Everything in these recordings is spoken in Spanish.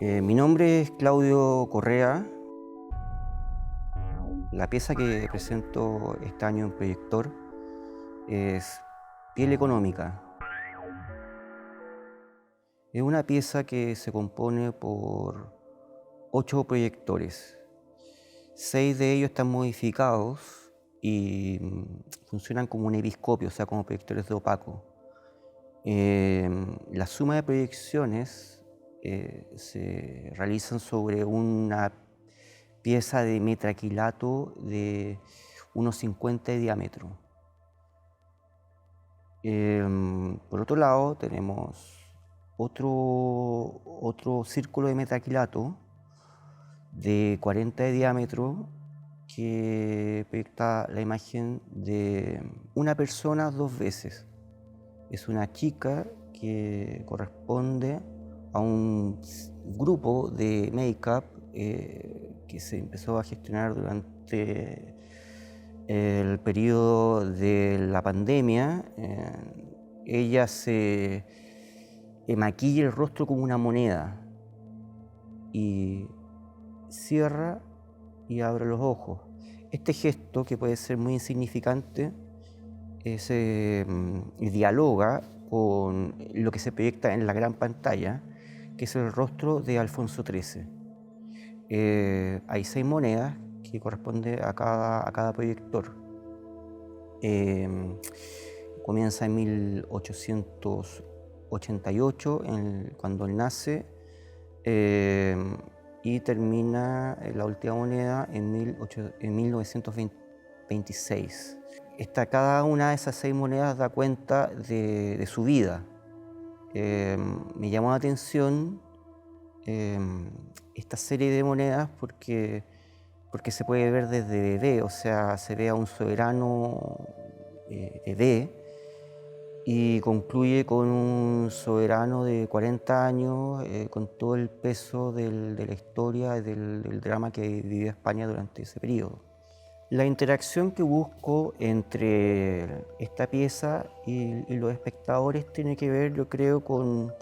Mi nombre es Claudio Correa. La pieza que presento este año en Proyector es Piel Económica. Es una pieza que se compone por 8 proyectores. 6 de ellos están modificados y funcionan como un eriscopio, o sea, como proyectores de opaco. La suma de proyecciones se realizan sobre una pieza de metacrilato de unos 50 de diámetro. Por otro lado, tenemos otro círculo de metacrilato de 40 de diámetro que proyecta la imagen de una persona dos veces. Es una chica que corresponde a un grupo de make-up que se empezó a gestionar durante el periodo de la pandemia. Ella se maquilla el rostro como una moneda y cierra y abre los ojos. Este gesto, que puede ser muy insignificante, dialoga con lo que se proyecta en la gran pantalla, que es el rostro de Alfonso XIII. Hay 6 monedas que corresponden a cada proyector. Comienza en 1888, cuando él nace, y termina la última moneda en 1926. Cada una de esas 6 monedas da cuenta de su vida. Me llamó la atención esta serie de monedas porque se puede ver desde bebé, o sea, se ve a un soberano bebé y concluye con un soberano de 40 años con todo el peso de la historia y del drama que vivió España durante ese periodo. La interacción que busco entre esta pieza y los espectadores tiene que ver, yo creo, con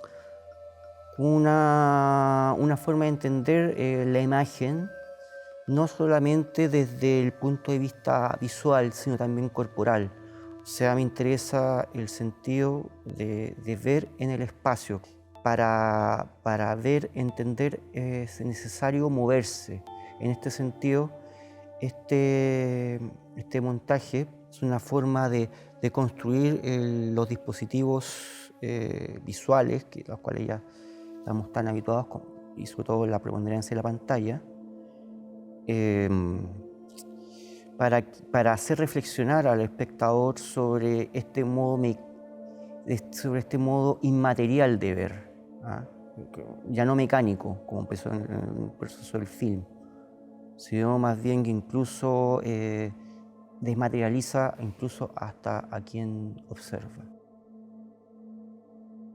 una forma de entender la imagen, no solamente desde el punto de vista visual, sino también corporal. O sea, me interesa el sentido de ver en el espacio. Para ver, entender, es necesario moverse. En este sentido, este montaje es una forma de construir los dispositivos visuales, los cuales ya estamos tan habituados, y sobre todo la preponderancia de la pantalla, para hacer reflexionar al espectador sobre este modo inmaterial de ver, ¿ah? Ya no mecánico, como empezó en el proceso del film, sino más bien que incluso desmaterializa incluso hasta a quien observa.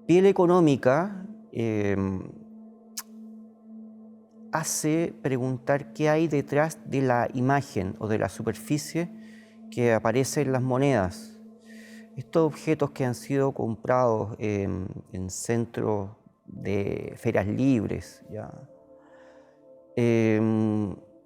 Piel Económica hace preguntar qué hay detrás de la imagen o de la superficie que aparece en las monedas. Estos objetos que han sido comprados en centros de ferias libres, ¿ya?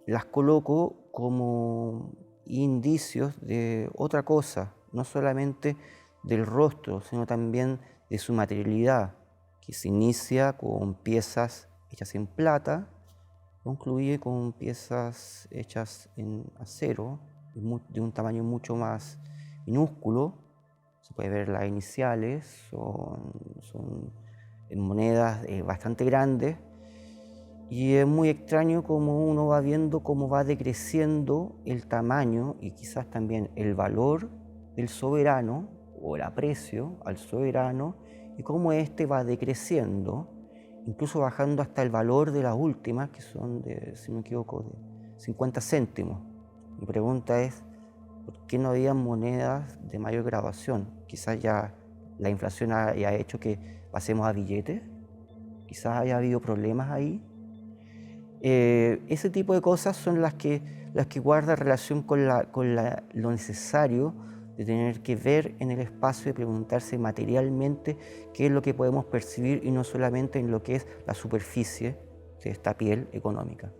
Las coloco como indicios de otra cosa, no solamente del rostro, sino también de su materialidad, que se inicia con piezas hechas en plata, concluye con piezas hechas en acero, de un tamaño mucho más minúsculo. Se puede ver las iniciales, son monedas bastante grandes, y es muy extraño cómo uno va viendo cómo va decreciendo el tamaño y quizás también el valor del soberano o el aprecio al soberano, y cómo éste va decreciendo, incluso bajando hasta el valor de las últimas, que son, si no me equivoco, de 50 céntimos. Mi pregunta es, ¿por qué no había monedas de mayor graduación? Quizás ya la inflación haya hecho que pasemos a billetes, quizás haya habido problemas ahí. Ese tipo de cosas son las que guardan relación con lo necesario de tener que ver en el espacio y preguntarse materialmente qué es lo que podemos percibir, y no solamente en lo que es la superficie esta piel económica.